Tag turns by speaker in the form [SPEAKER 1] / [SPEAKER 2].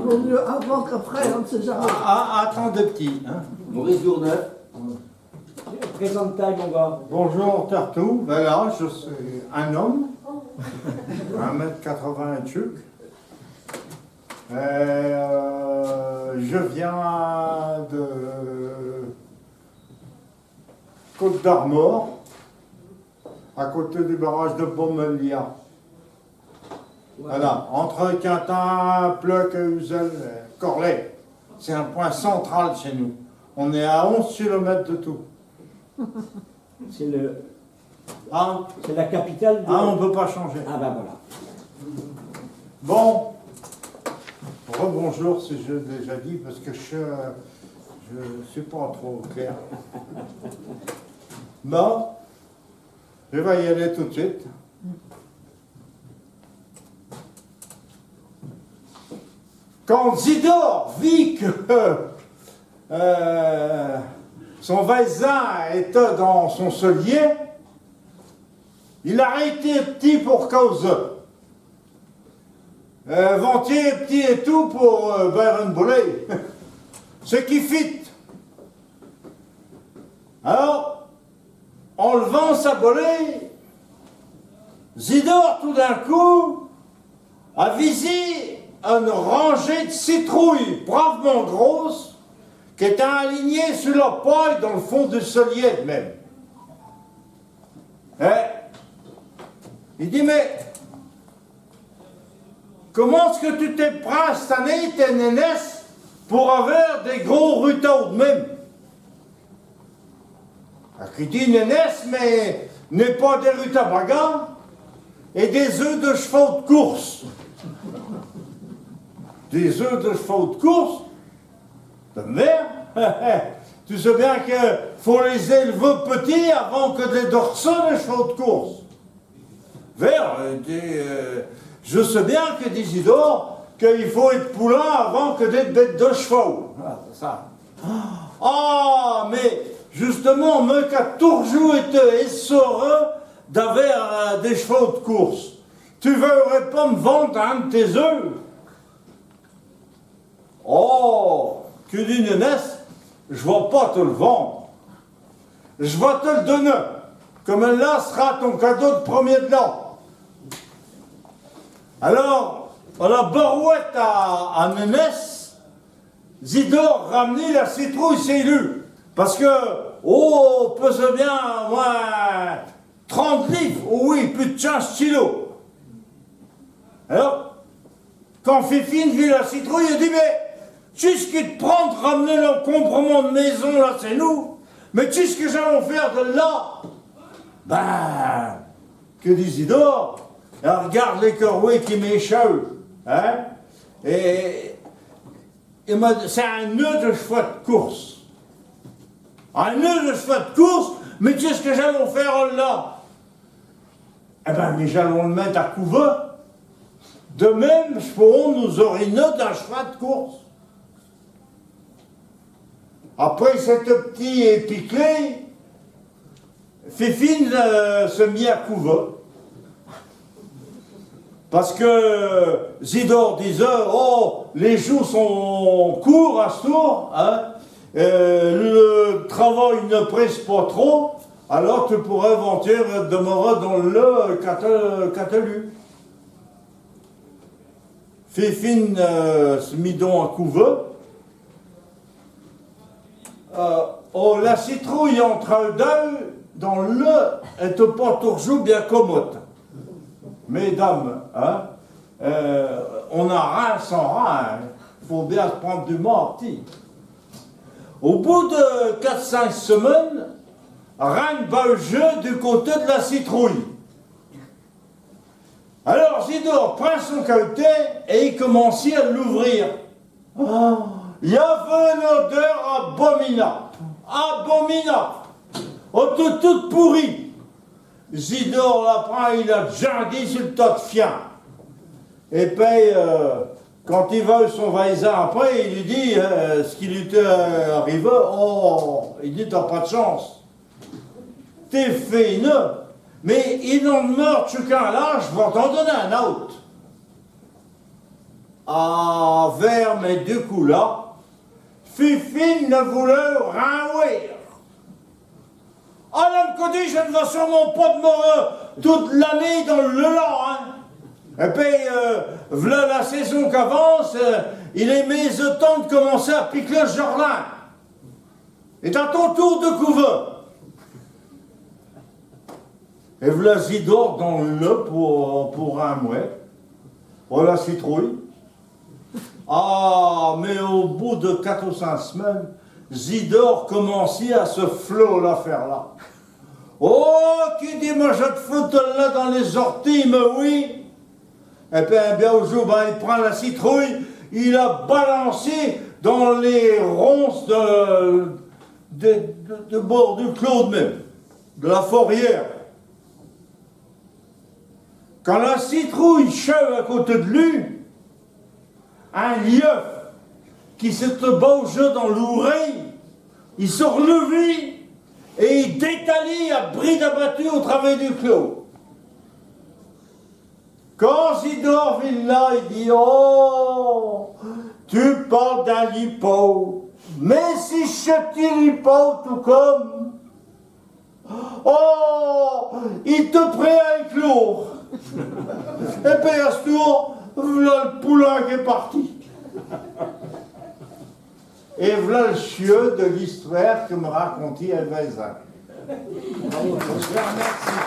[SPEAKER 1] vaut mieux avant qu'après, on ne sait jamais.
[SPEAKER 2] Attends de petit. Hein.
[SPEAKER 3] Maurice Gourneuf.
[SPEAKER 4] Présente-toi, mon gars.
[SPEAKER 2] Bonjour Tartou, ben là je suis un homme, 1m80 et tchuc. Je viens de Côte d'Armor, à côté du barrage de Beaumelia. Voilà, entre Quintin, Pleuc, Uzel, Corlay. C'est un point central chez nous. On est à 11 km de tout.
[SPEAKER 4] C'est le...
[SPEAKER 2] Ah,
[SPEAKER 4] C'est la capitale de...
[SPEAKER 2] on ne peut pas changer.
[SPEAKER 4] Ah ben voilà.
[SPEAKER 2] Bon, rebonjour si je l'ai déjà dit, parce que je ne suis pas trop clair. Bon, je vais y aller tout de suite. Quand Zidore vit que son voisin était dans son cellier, il a arrêté petit pour cause. Ventier petit et tout pour faire une bolée. Ce qui fit. Alors, en levant sa bolée, Zidore tout d'un coup a visé une rangée de citrouilles bravement grosses qui étaient alignées sur la paille dans le fond du cellier même. Il dit, mais comment est-ce que tu t'es pris cette année, tes nénesses, pour avoir des gros ruteaux de même? Il dit nénesses, mais n'est pas des rutabagas et des œufs de chevaux de course. Des œufs de chevaux de course? De merde. Tu sais bien qu'il faut les élever petits avant que de les dorser, les chevaux de course. Vers, je sais bien que dit Isidore qu'il faut être poulain avant que d'être bête de chevaux. Ah, c'est ça. Ah, mais justement, moi qui a toujours été essoreux d'avoir des chevaux de course, tu ne voudrais pas me vendre un de tes œufs? Oh, que dit nénesse, je ne vais pas te le vendre. Je vais te le donner. Comme là sera ton cadeau de premier de l'an. Alors, à la barouette à nénesse, Zidore ramenait la citrouille s'élu. Parce que, oh, pesait bien, moi, 30 livres, oh oui, plus de 15 kilos. Alors, quand Fifine vit la citrouille, il dit, mais, tu sais ce qu'il te prend de ramener l'encombrement de maison, là, c'est nous. Mais tu sais ce que j'allons faire de là? Ben, que dit Zidore? Alors, regarde les corouets qui m'échappent, hein? Et c'est un nœud de chevaux de course. Un nœud de chevaux de course, mais tu sais ce que j'allons faire là? Eh ben, mais j'allons le mettre à couvert. De même, je pourrais nous oriner d'un cheval de course. Après cette petit épiclé, Fifine se mit à couvert. Parce que Zidore disait, oh, les jours sont courts à ce tour, hein, le travail ne presse pas trop, alors tu pourrais vanter demeurer dans le catelu. Fifine se mit donc à couvert. Oh, la citrouille entre deux, dans le, était pas toujours bien commode. Mesdames, hein, on a rein sans rein, il faut bien se prendre du marty. Au bout de 4-5 semaines, reine bat le jeu du côté de la citrouille. Alors Zidore prend son cahutet et il commençait à l'ouvrir. Oh, il y avait une odeur abominable, toute pourrie. Zidore la prend, il a jardé sur le tas de fiens. Et puis, quand il va son voisin après, il lui dit ce qui lui était arrivé. Oh, il dit, t'as pas de chance. T'es feineux. Mais il en meurt chacun là, je vais t'en donner un autre. vers mes deux coups là, Fifine ne voulait rien voir. Ah, l'homme qu'on dit, je ne vais sûrement pas demeurer toute l'année dans le lan, hein. Et puis, voilà la saison qu'avance, il est mes temps de commencer à piquer le jardin. Et à ton tour de couver. Et voilà Zidore dans le pour un mois. Voilà citrouille. Ah, mais au bout de 4 ou 5 semaines, Zidore commençait à se flot l'affaire là. Oh, qui dit, moi je te foute là dans les orties, mais oui. Et puis, bien au jour, ben, il prend la citrouille, il a balancé dans les ronces de bord du clos même, de la forrière. Quand la citrouille chève à côté de lui, un lieu qui s'était bouché dans l'oreille, il se relevait et il détalait à bride abattu au travers du clos. Quand Zidore vient là, il dit « Oh, tu parles d'un lipo, mais si je tire lipo tout comme, oh, il te prête à éclore. » Et puis à ce tour, voilà le poulain qui est parti. Et voilà le chieux de l'histoire que me racontait Elveza. Merci.